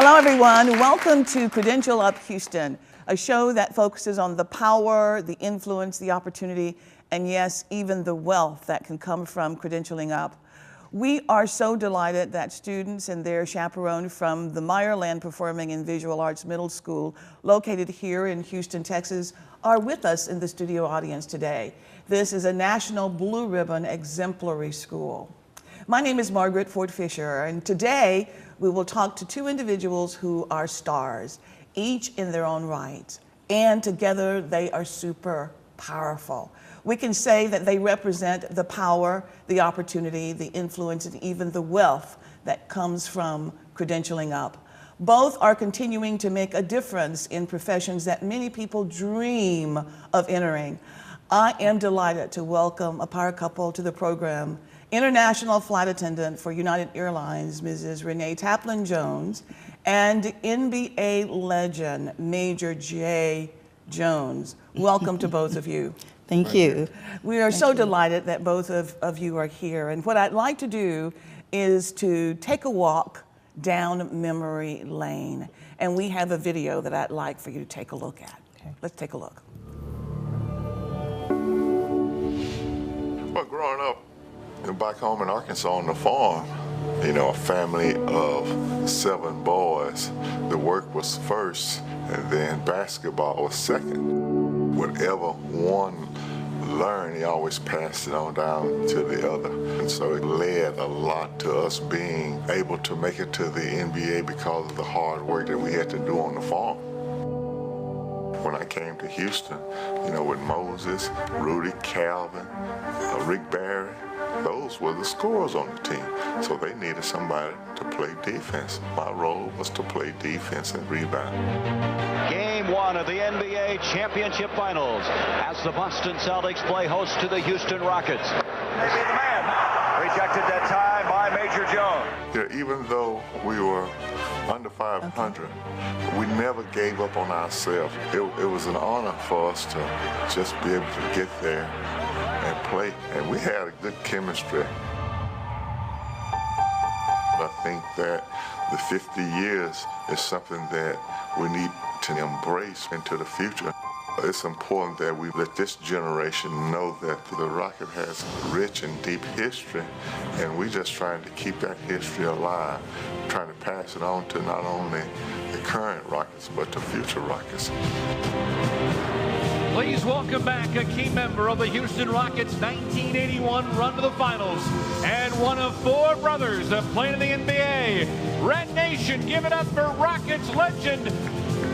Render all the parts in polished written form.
Hello, everyone. Welcome to Credential Up Houston, a show that focuses on the power, the influence, the opportunity, and yes, even the wealth that can come from credentialing up. We are so delighted that students and their chaperone from the Meyerland Performing and Visual Arts Middle School, located here in Houston, Texas, are with us in the studio audience today. This is a National Blue Ribbon Exemplary School. My name is Margaret Ford Fisher, and today we will talk to two individuals who are stars, each in their own right, and together they are super powerful. We can say that they represent the power, the opportunity, the influence, and even the wealth that comes from credentialing up. Both are continuing to make a difference in professions that many people dream of entering. I am delighted to welcome a power couple to the program. International Flight Attendant for United Airlines, Mrs. Renee Taplin-Jones, and NBA legend, Major J. Jones. Welcome to both of you. Thank you. We are so delighted that both of you are here. And what I'd like to do is to take a walk down memory lane. And we have a video that I'd like for you to take a look at. Okay. Let's take a look. Well, growing up back home in Arkansas on the farm, you know, a family of 7 boys, the work was first and then basketball was second. Whatever one learned, he always passed it on down to the other. And so it led a lot to us being able to make it to the NBA because of the hard work that we had to do on the farm. When I came to Houston, you know, with Moses, Rudy, Calvin, Rick Barry, those were the scorers on the team. So they needed somebody to play defense. My role was to play defense and rebound. Game 1 of the NBA Championship Finals as the Boston Celtics play host to the Houston Rockets. Maybe the man rejected that time by Major Jones. Yeah, even though we were under 500, we never gave up on ourselves. It was an honor for us to just be able to get there and play, and we had a good chemistry. I think that the 50 years is something that we need to embrace into the future. It's important that we let this generation know that the Rocket has rich and deep history, and we're just trying to keep that history alive, trying to pass it on to not only the current Rockets, but to future Rockets. Please welcome back a key member of the Houston Rockets' 1981 run to the finals, and one of 4 brothers that played in the NBA. Red Nation, give it up for Rockets legend,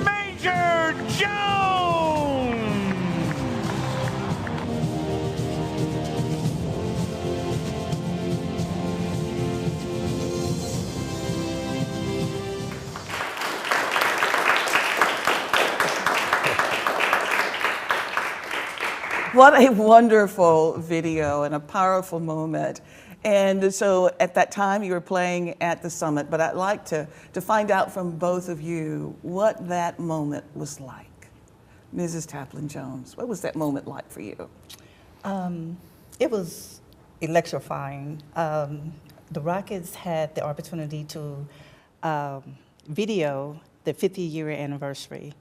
Major Jones! What a wonderful video and a powerful moment. And so at that time you were playing at the Summit, but I'd like to find out from both of you what that moment was like. Mrs. Taplin-Jones, what was that moment like for you? It was electrifying. The Rockets had the opportunity to video the 50-year anniversary.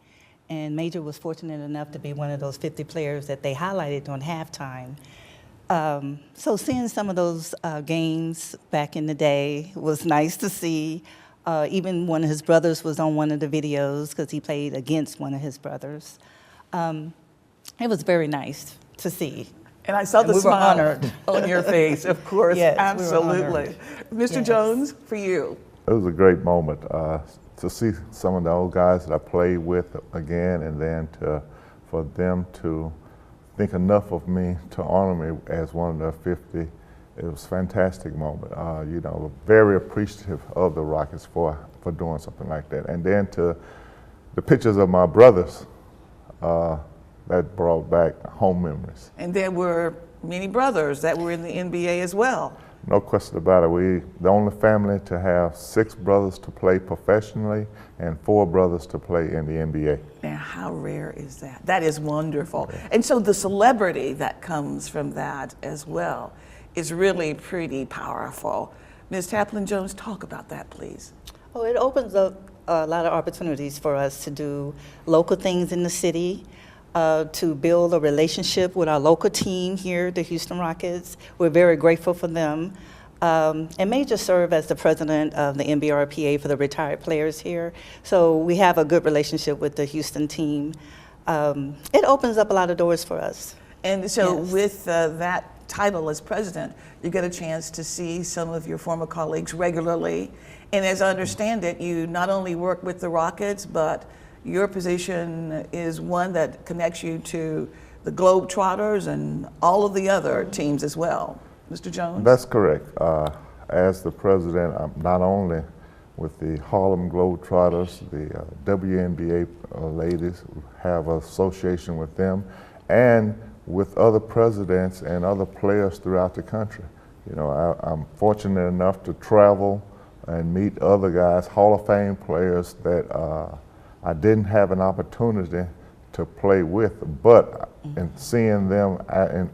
And Major was fortunate enough to be one of those 50 players that they highlighted on halftime. So seeing some of those games back in the day was nice to see. Even one of his brothers was on one of the videos because he played against one of his brothers. It was very nice to see. And I saw the smile on your face, of course. Yes, absolutely. Mr. Yes. Jones, for you. It was a great moment to see some of the old guys that I played with again, and then for them to think enough of me to honor me as one of the 50. It was a fantastic moment. You know, very appreciative of the Rockets for doing something like that. And then to the pictures of my brothers, that brought back home memories. And there were many brothers that were in the NBA as well. No question about it. We the only family to have 6 brothers to play professionally and 4 brothers to play in the NBA. Now, how rare is that? That is wonderful. And so the celebrity that comes from that as well is really pretty powerful. Ms. Taplin-Jones, talk about that, please. Oh, it opens up a lot of opportunities for us to do local things in the city, to build a relationship with our local team here, the Houston Rockets. We're very grateful for them. And Major served as the president of the NBRPA for the retired players here. So we have a good relationship with the Houston team. It opens up a lot of doors for us. And so Yes. with that title as president, you get a chance to see some of your former colleagues regularly. And as I understand it, you not only work with the Rockets, but your position is one that connects you to the Globetrotters and all of the other teams as well. Mr. Jones? That's correct. As the president, I'm not only with the Harlem Globetrotters, the WNBA ladies, have an association with them, and with other presidents and other players throughout the country. You know, I'm fortunate enough to travel and meet other guys, Hall of Fame players that I didn't have an opportunity to play with, but in seeing them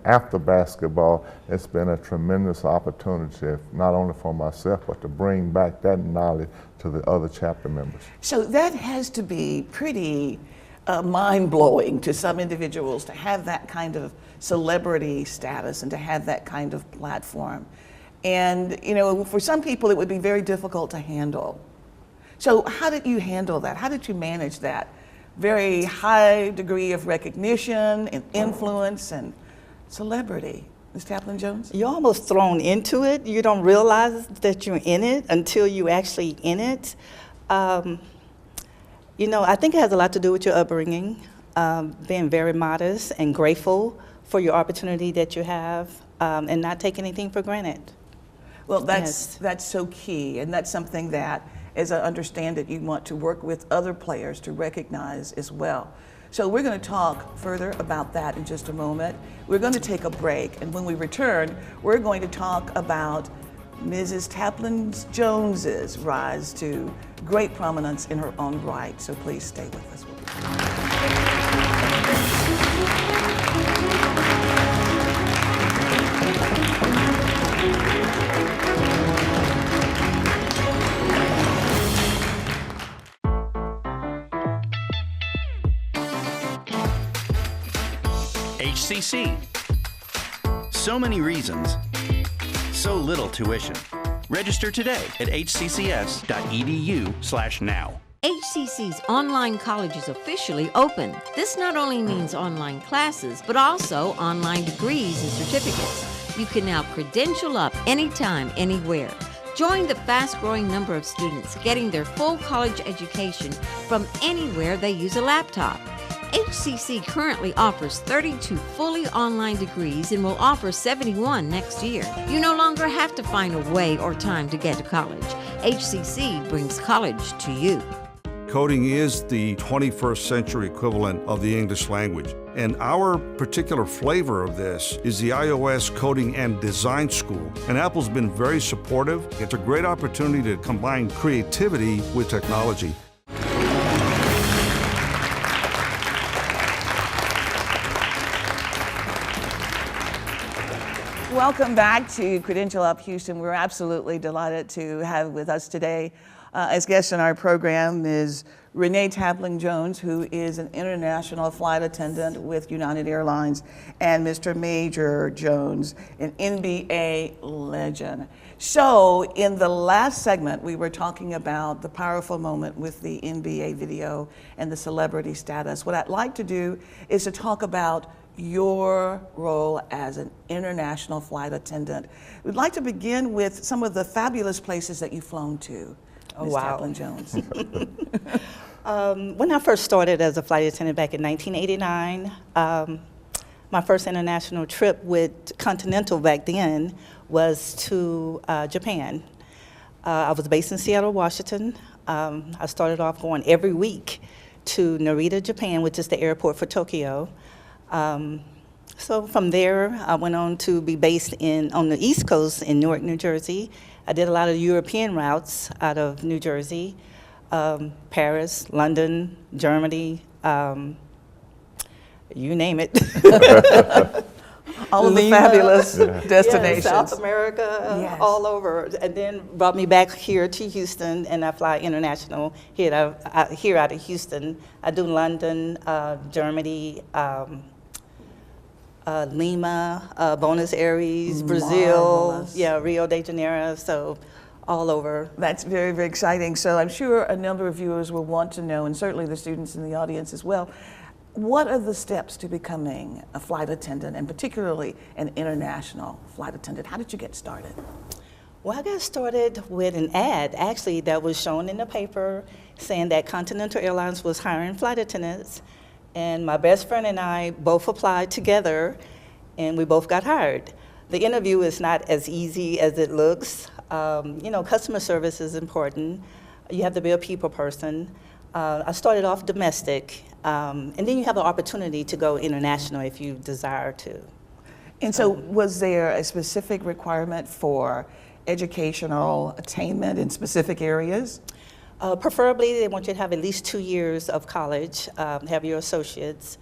after basketball, it's been a tremendous opportunity, not only for myself, but to bring back that knowledge to the other chapter members. So that has to be pretty mind-blowing to some individuals to have that kind of celebrity status and to have that kind of platform. And, you know, for some people it would be very difficult to handle. So how did you handle that? How did you manage that very high degree of recognition and influence and celebrity? Ms. Taplin-Jones? You're almost thrown into it. You don't realize that you're in it until you're actually in it. You know, I think it has a lot to do with your upbringing, being very modest and grateful for your opportunity that you have, and not take anything for granted. Well, that's so key, and that's something that, as I understand it, you want to work with other players to recognize as well. So we're going to talk further about that in just a moment. We're going to take a break, and when we return, we're going to talk about Mrs. Taplin-Jones's rise to great prominence in her own right. So please stay with us. We'll be HCC. So many reasons, so little tuition. Register today at hccs.edu/now. HCC's online college is officially open. This not only means online classes, but also online degrees and certificates. You can now credential up anytime, anywhere. Join the fast-growing number of students getting their full college education from anywhere they use a laptop. HCC currently offers 32 fully online degrees and will offer 71 next year. You no longer have to find a way or time to get to college. HCC brings college to you. Coding is the 21st century equivalent of the English language. And our particular flavor of this is the iOS Coding and Design School. And Apple's been very supportive. It's a great opportunity to combine creativity with technology. Welcome back to Credential Up Houston. We're absolutely delighted to have with us today as guests in our program is Renee Taplin-Jones, who is an international flight attendant with United Airlines, and Mr. Major Jones, an NBA legend. So in the last segment, we were talking about the powerful moment with the NBA video and the celebrity status. What I'd like to do is to talk about your role as an international flight attendant. We'd like to begin with some of the fabulous places that you've flown to, Ms. Wow. Taplin-Jones. When I first started as a flight attendant back in 1989, my first international trip with Continental back then was to Japan. I was based in Seattle, Washington. I started off going every week to Narita, Japan, which is the airport for Tokyo. So from there, I went on to be based on the East Coast in Newark, New Jersey. I did a lot of European routes out of New Jersey, Paris, London, Germany, you name it. All of the Lima. fabulous Yes, destinations. South America, Yes. all over, and then brought me back here to Houston, and I fly international here out of Houston. I do London, Germany, Lima, Buenos Aires, Brazil, Marvelous. yeah, Rio de Janeiro, so all over. That's very, very exciting. So I'm sure a number of viewers will want to know, and certainly the students in the audience as well, what are the steps to becoming a flight attendant, and particularly an international flight attendant? How did you get started? Well, I got started with an ad, actually, that was shown in the paper saying that Continental Airlines was hiring flight attendants. And my best friend and I both applied together, and we both got hired. The interview is not as easy as it looks. You know, customer service is important. You have to be a people person. I started off domestic, and then you have the opportunity to go international if you desire to. And so was there a specific requirement for educational attainment in specific areas? Preferably, they want you to have at least 2 years of college, have your associates.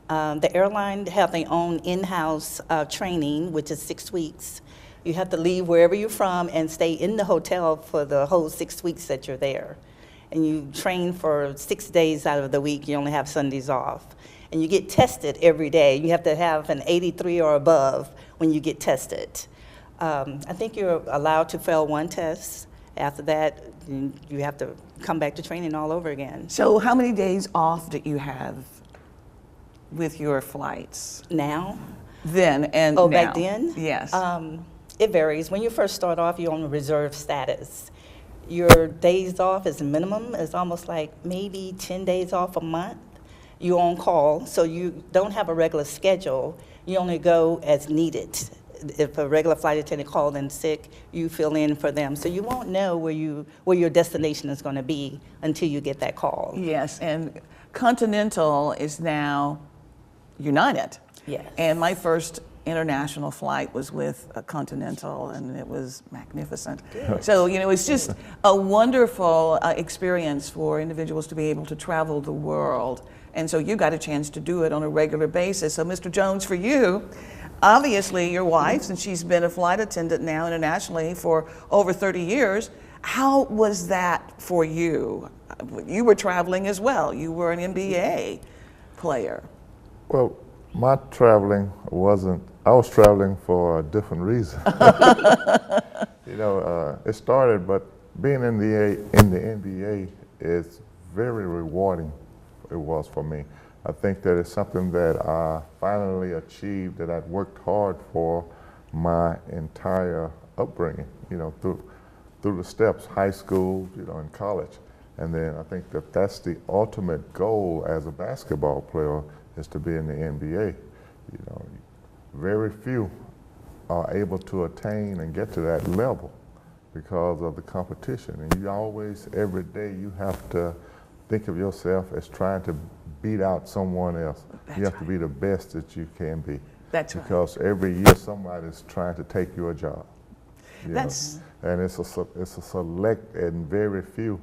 The airline have their own in-house training, which is 6 weeks. You have to leave wherever you're from and stay in the hotel for the whole 6 weeks that you're there. And you train for 6 days out of the week. You only have Sundays off. And you get tested every day. You have to have an 83 or above when you get tested. I think you're allowed to fail one test. After that, you have to come back to training all over again. So how many days off do you have with your flights? Now? Then and Oh, now? back then? Yes. It varies. When you first start off, you're on reserve status. Your days off is minimum. It's almost like maybe 10 days off a month. You're on call, so you don't have a regular schedule. You only go as needed. If a regular flight attendant called in sick, you fill in for them. So you won't know where your destination is going to be until you get that call. Yes, and Continental is now United. Yes. And my first international flight was with a Continental, and it was magnificent. So, you know, it's just a wonderful experience for individuals to be able to travel the world. And so you got a chance to do it on a regular basis. So, Mr. Jones, for you, obviously your wife, since she's been a flight attendant now internationally for over 30 years, how was that for you? You were traveling as well. You were an NBA player. Well, my traveling I was traveling for a different reason. You know, it started, but being in the NBA is very rewarding. It was for me. I think that it's something that I finally achieved that I'd worked hard for my entire upbringing, you know, through the steps, high school, you know, and college. And then I think that that's the ultimate goal as a basketball player, is to be in the NBA. You know, very few are able to attain and get to that level because of the competition. And you always, every day, you have to think of yourself as trying to beat out someone else. That's you have right. to be the best that you can be. That's right. Because every year somebody's trying to take your job. You That's know? And it's a select and very few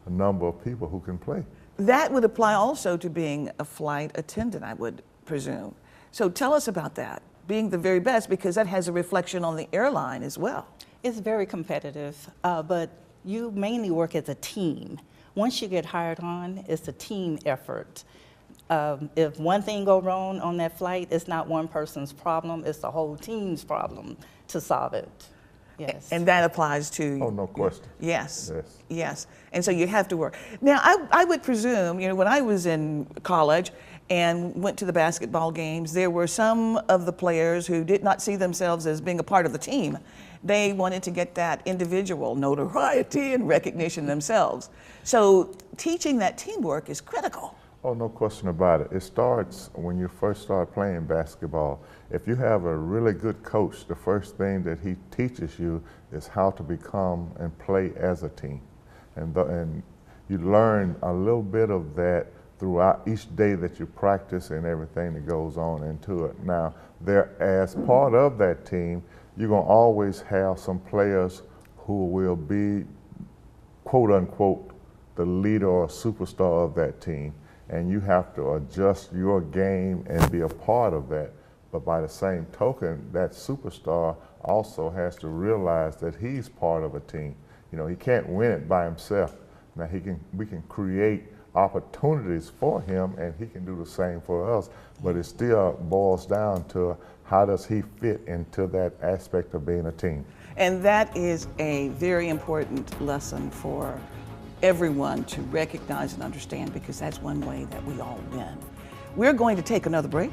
number of people who can play. That would apply also to being a flight attendant, I would presume. So tell us about that, being the very best, because that has a reflection on the airline as well. It's very competitive, but you mainly work as a team. Once you get hired on, it's a team effort. If one thing goes wrong on that flight, it's not one person's problem, it's the whole team's problem to solve it. Yes. And that applies to... Oh, no question. Yes. Yes. Yes. And so you have to work. Now, I would presume, you know, when I was in college and went to the basketball games, there were some of the players who did not see themselves as being a part of the team. They wanted to get that individual notoriety and recognition themselves. So teaching that teamwork is critical. Oh, no question about it. It starts when you first start playing basketball. If you have a really good coach, the first thing that he teaches you is how to become and play as a team. And you learn a little bit of that throughout each day that you practice and everything that goes on into it. Now, as part of that team, you're going to always have some players who will be, quote unquote, the leader or superstar of that team. And you have to adjust your game and be a part of that. But by the same token, that superstar also has to realize that he's part of a team. You know, he can't win it by himself. Now we can create opportunities for him, and he can do the same for us. But it still boils down to how does he fit into that aspect of being a team. And that is a very important lesson for everyone to recognize and understand, because that's one way that we all win. We're going to take another break,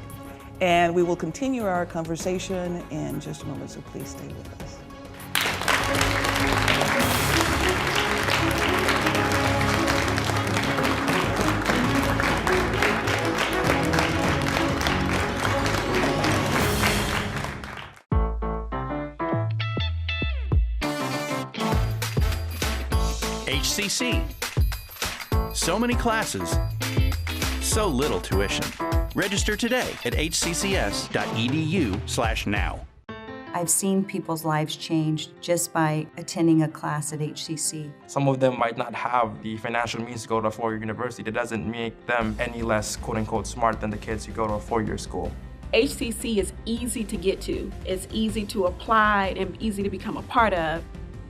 and we will continue our conversation in just a moment, so please stay with us. HCC. So many classes, so little tuition. Register today at hccs.edu/now. I've seen people's lives change just by attending a class at HCC. Some of them might not have the financial means to go to a four-year university. That doesn't make them any less quote-unquote smart than the kids who go to a four-year school. HCC is easy to get to. It's easy to apply and easy to become a part of.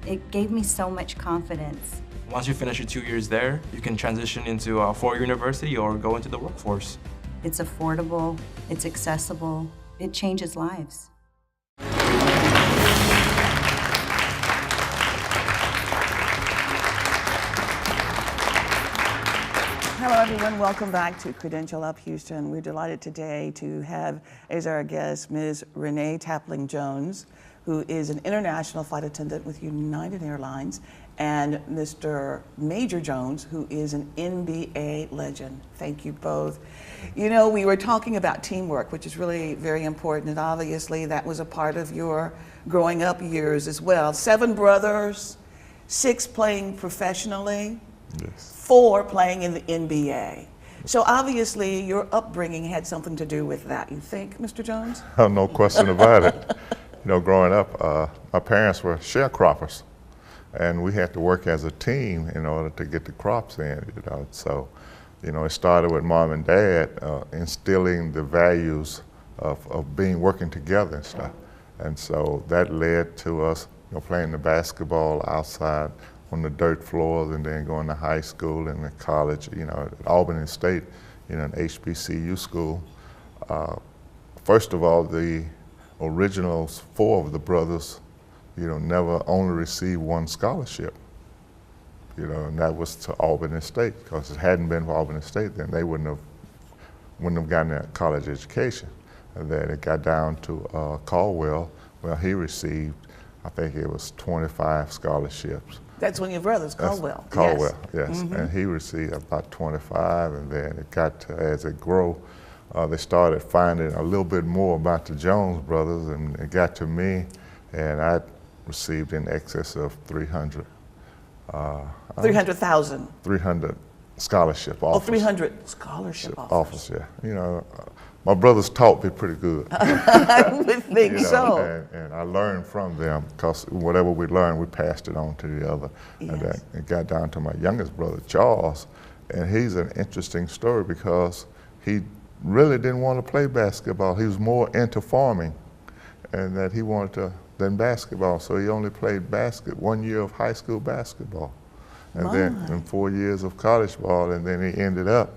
It gave me so much confidence. Once you finish your 2 years there, you can transition into a four-year university or go into the workforce. It's affordable, it's accessible, it changes lives. Hello everyone, welcome back to Credential Up Houston. We're delighted today to have as our guest Ms. Renee Taplin-Jones, who is an international flight attendant with United Airlines, and Mr. Major Jones, who is an NBA legend. Thank you both. You know, we were talking about teamwork, which is really very important, and obviously that was a part of your growing up years as well. 7 brothers, 6 playing professionally, Yes. 4 playing in the NBA. So obviously your upbringing had something to do with that, you think, Mr. Jones? Oh, no question about it. You know, growing up, my parents were sharecroppers, and we had to work as a team in order to get the crops in, you know. So, you know, it started with mom and dad instilling the values of working together and stuff. And so that led to us, you know, playing the basketball outside on the dirt floors, and then going to high school and then college, you know, at Albany State, you know, an HBCU school. First of all, the originals, 4 of the brothers, you know, never only received 1 scholarship, you know, and that was to Albany State, because if it hadn't been for Albany State, then they wouldn't have gotten a college education. And then it got down to Caldwell. Well, he received, I think it was 25 scholarships. That's one of your brothers, Caldwell. Caldwell, yes. Mm-hmm. And he received about 25, and then it got to, as it grew, they started finding a little bit more about the Jones brothers, and it got to me, and I received in excess of 300. 300,000. 300 scholarship offers. Oh, 300 scholarship offers. Yeah. You know, my brothers taught me pretty good. I would think You know, so. and I learned from them, because whatever we learned, we passed it on to the other. Yes. And then it got down to my youngest brother, Charles, and he's an interesting story because he really didn't want to play basketball. He was more into farming, and that he wanted to than basketball. So he only played 1 year of high school basketball, and then 4 years of college ball, and then he ended up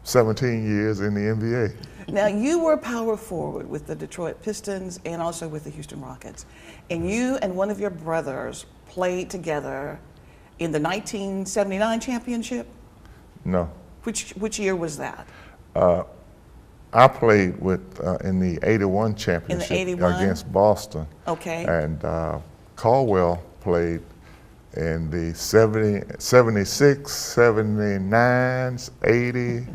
17 years in the NBA. Now, you were power forward with the Detroit Pistons and also with the Houston Rockets. And you and one of your brothers played together in the 1979 championship? No. Which year was that? I played with in the 81 championship 81? against Boston. Okay. And Caldwell played in the 76, 79, 80,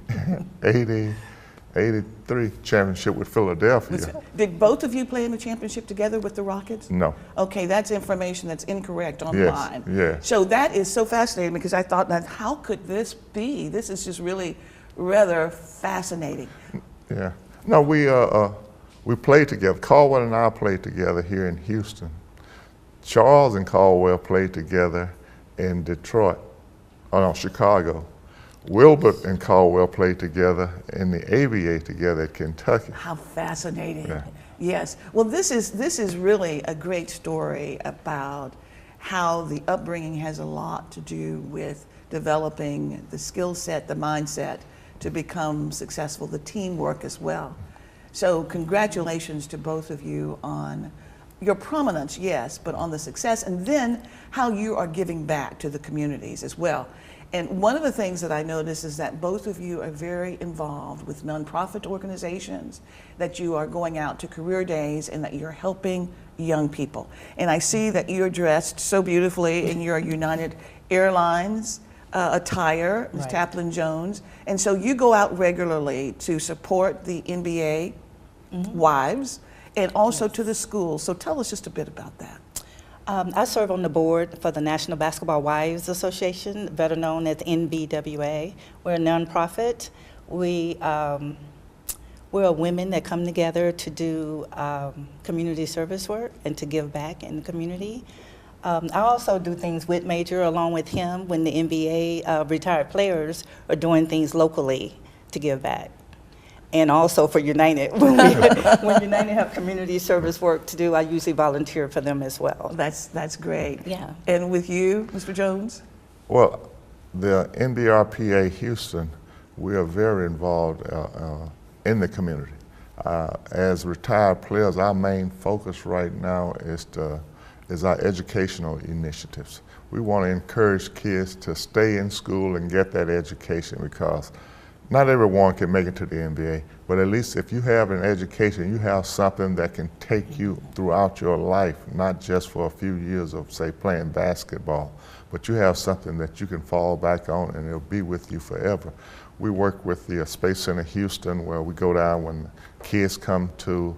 83 championship with Philadelphia. Did both of you play in the championship together with the Rockets? No. Okay, that's information that's incorrect online. Yes. So that is so fascinating, because I thought, that how could this be? This is just really rather fascinating. Yeah. No, we played together. Caldwell and I played together here in Houston. Charles and Caldwell played together in Detroit, Chicago. Wilbert and Caldwell played together in the ABA together at Kentucky. How fascinating. Yeah. Yes. Well, this is really a great story about how the upbringing has a lot to do with developing the skill set, the mindset to become successful, the teamwork as well. So congratulations to both of you on your prominence, yes, but on the success, and then how you are giving back to the communities as well. And one of the things that I notice is that both of you are very involved with nonprofit organizations, that you are going out to career days, and that you're helping young people. And I see that you're dressed so beautifully in your United Airlines attire, Ms. Right. Taplin-Jones. And so you go out regularly to support the NBA wives and also to the schools. So tell us just a bit about that. I serve on the board for the National Basketball Wives Association, better known as NBRPA. We're a nonprofit. We're women that come together to do community service work and to give back in the community. I also do things with Major along with him when the NBA retired players are doing things locally to give back. And also for United, when United have community service work to do, I usually volunteer for them as well. That's great. Yeah. And with you, Mr. Jones? Well, the NBRPA-Houston, we are very involved in the community. As retired players, our main focus right now is our educational initiatives. We want to encourage kids to stay in school and get that education, because not everyone can make it to the NBA, but at least if you have an education, you have something that can take you throughout your life, not just for a few years of, say, playing basketball, but you have something that you can fall back on and it'll be with you forever. We work with the Space Center Houston, where we go down when kids come to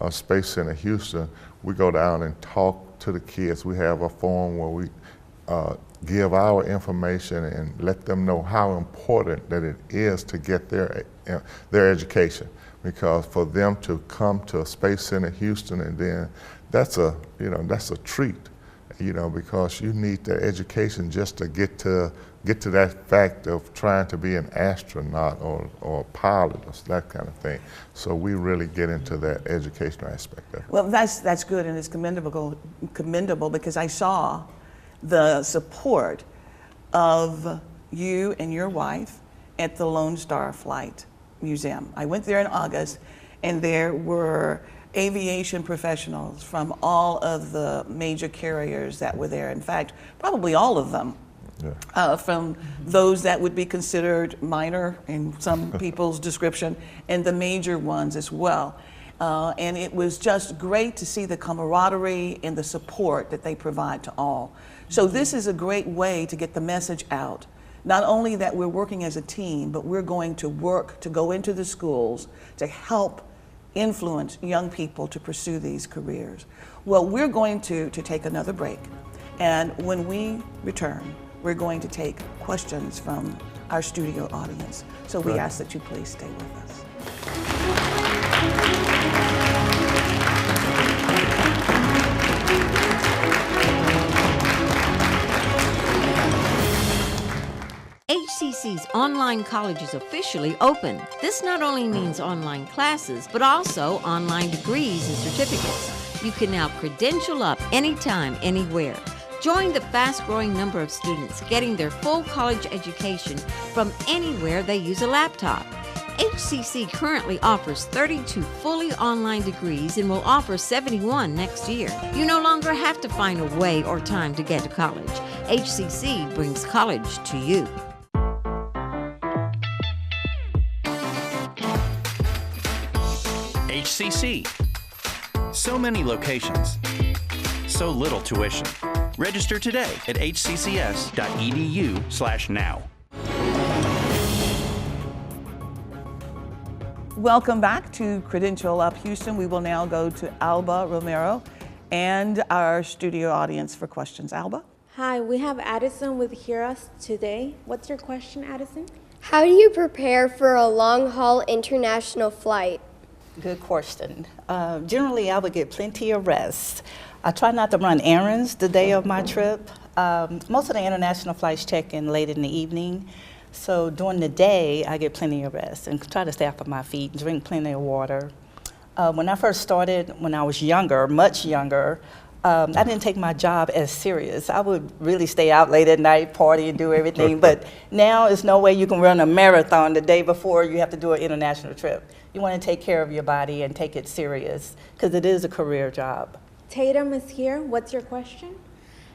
Space Center Houston, we go down and talk to the kids. We have a forum where we give our information and let them know how important that it is to get their education. Because for them to come to Space Center Houston, and then that's a treat, because you need the education just to get to that fact of trying to be an astronaut or a pilot or that kind of thing. So we really get into that educational aspect of it. Well, that's good, and it's commendable because I saw the support of you and your wife at the Lone Star Flight Museum. I went there in August, and there were aviation professionals from all of the major carriers that were there. In fact, probably all of them. Yeah. From those that would be considered minor in some people's description, and the major ones as well. And it was just great to see the camaraderie and the support that they provide to all. So this is a great way to get the message out. Not only that we're working as a team, but we're going to work to go into the schools to help influence young people to pursue these careers. Well, we're going to take another break. And when we return, we're going to take questions from our studio audience. So we ask that you please stay with us. HCC's online college is officially open. This not only means online classes, but also online degrees and certificates. You can now credential up anytime, anywhere. Join the fast-growing number of students getting their full college education from anywhere they use a laptop. HCC currently offers 32 fully online degrees and will offer 71 next year. You no longer have to find a way or time to get to college. HCC brings college to you. HCC. So many locations. So little tuition. Register today at hccs.edu/now. Welcome back to Credential Up Houston. We will now go to Alba Romero and our studio audience for questions. Alba? Hi, we have Addison with Hear Us today. What's your question, Addison? How do you prepare for a long-haul international flight? Good question. Generally, I would get plenty of rest. I try not to run errands the day of my trip. Most of the international flights check in late in the evening. So during the day, I get plenty of rest and try to stay off of my feet, drink plenty of water. When I first started, when I was younger, much younger, I didn't take my job as serious. I would really stay out late at night, party and do everything. But now there's no way you can run a marathon the day before you have to do an international trip. You want to take care of your body and take it serious because it is a career job. Tatum is here. What's your question?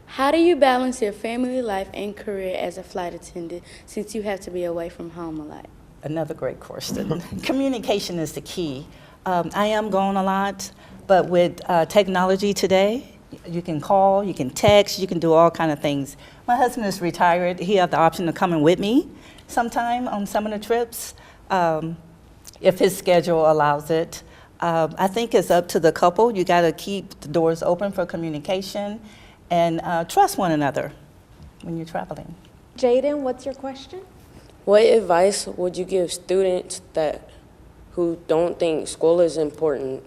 How do you balance your family life and career as a flight attendant since you have to be away from home a lot? Another great question. Communication is the key. I am gone a lot, but with technology today, you can call, you can text, you can do all kind of things. My husband is retired. He has the option of coming with me sometime on some of the trips, if his schedule allows it. I think it's up to the couple. You got to keep the doors open for communication and trust one another when you're traveling. Jaden, what's your question? What advice would you give students who don't think school is important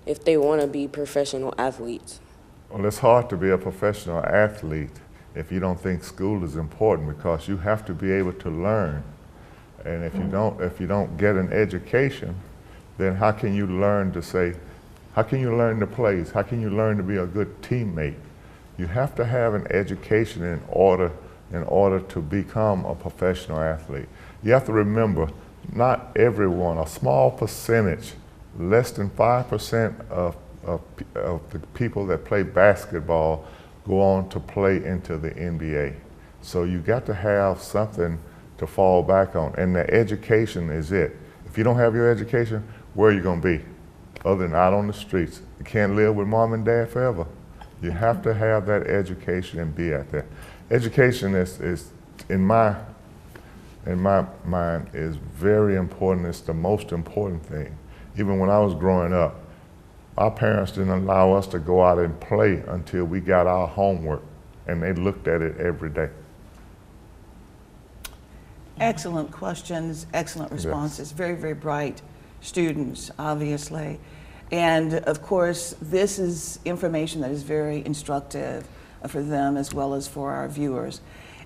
if they want to be professional athletes? Well, it's hard to be a professional athlete if you don't think school is important, because you have to be able to learn. And if you don't get an education, then how can you learn to the plays? How can you learn to be a good teammate? You have to have an education in order to become a professional athlete. You have to remember, not everyone, a small percentage, less than 5% of the people that play basketball go on to play into the NBA. So you got to have something to fall back on, and the education is it. If you don't have your education, where are you going to be? Other than out on the streets. You can't live with mom and dad forever. You have to have that education and be out there. Education is in my mind, is very important. It's the most important thing. Even when I was growing up, our parents didn't allow us to go out and play until we got our homework, and they looked at it every day. Excellent questions, excellent responses. Yes. Very, very bright students, obviously. And of course, this is information that is very instructive for them as well as for our viewers.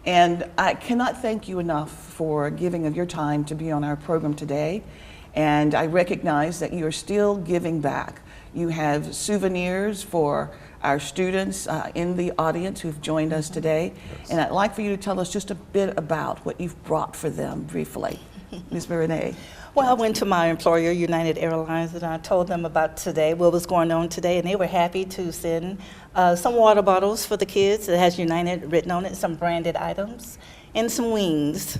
And I cannot thank you enough for giving of your time to be on our program today. And I recognize that you are still giving back. You have souvenirs for our students in the audience who've joined us today. Yes. And I'd like for you to tell us just a bit about what you've brought for them briefly. Ms. Renee. Well, I went to my employer, United Airlines, and I told them about today, what was going on today, and they were happy to send some water bottles for the kids that has United written on it, some branded items, and some wings.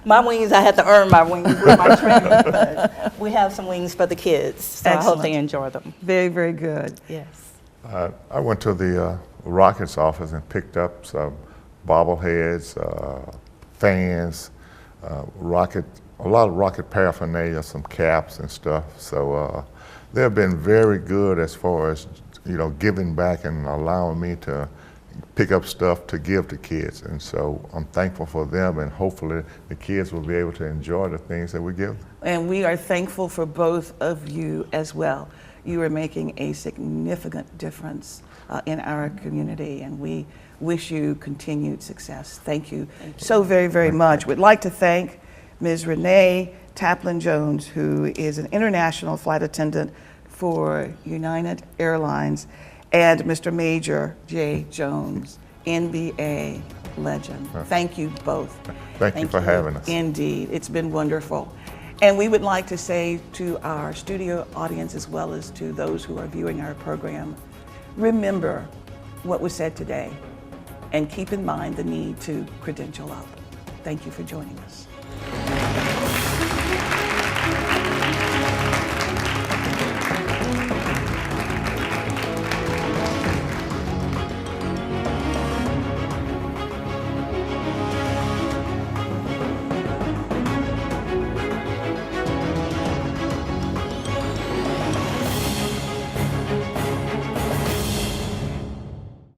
My wings, I had to earn my wings with my training, but we have some wings for the kids, so excellent. I hope they enjoy them. Very, very good. Yes. I went to the Rockets office and picked up some bobbleheads, fans, a lot of Rocket paraphernalia, some caps and stuff. So they've been very good as far as, giving back and allowing me to pick up stuff to give to kids. And so I'm thankful for them, and hopefully the kids will be able to enjoy the things that we give. And we are thankful for both of you as well. You are making a significant difference in our community, and we wish you continued success. Thank you so very, very much. We'd like to thank Ms. Renee Taplin-Jones, who is an international flight attendant for United Airlines, and Mr. Major J. Jones, NBA legend. Thank you both. Thank you for having us. Indeed, it's been wonderful. And we would like to say to our studio audience, as well as to those who are viewing our program, remember what was said today and keep in mind the need to credential up. Thank you for joining us.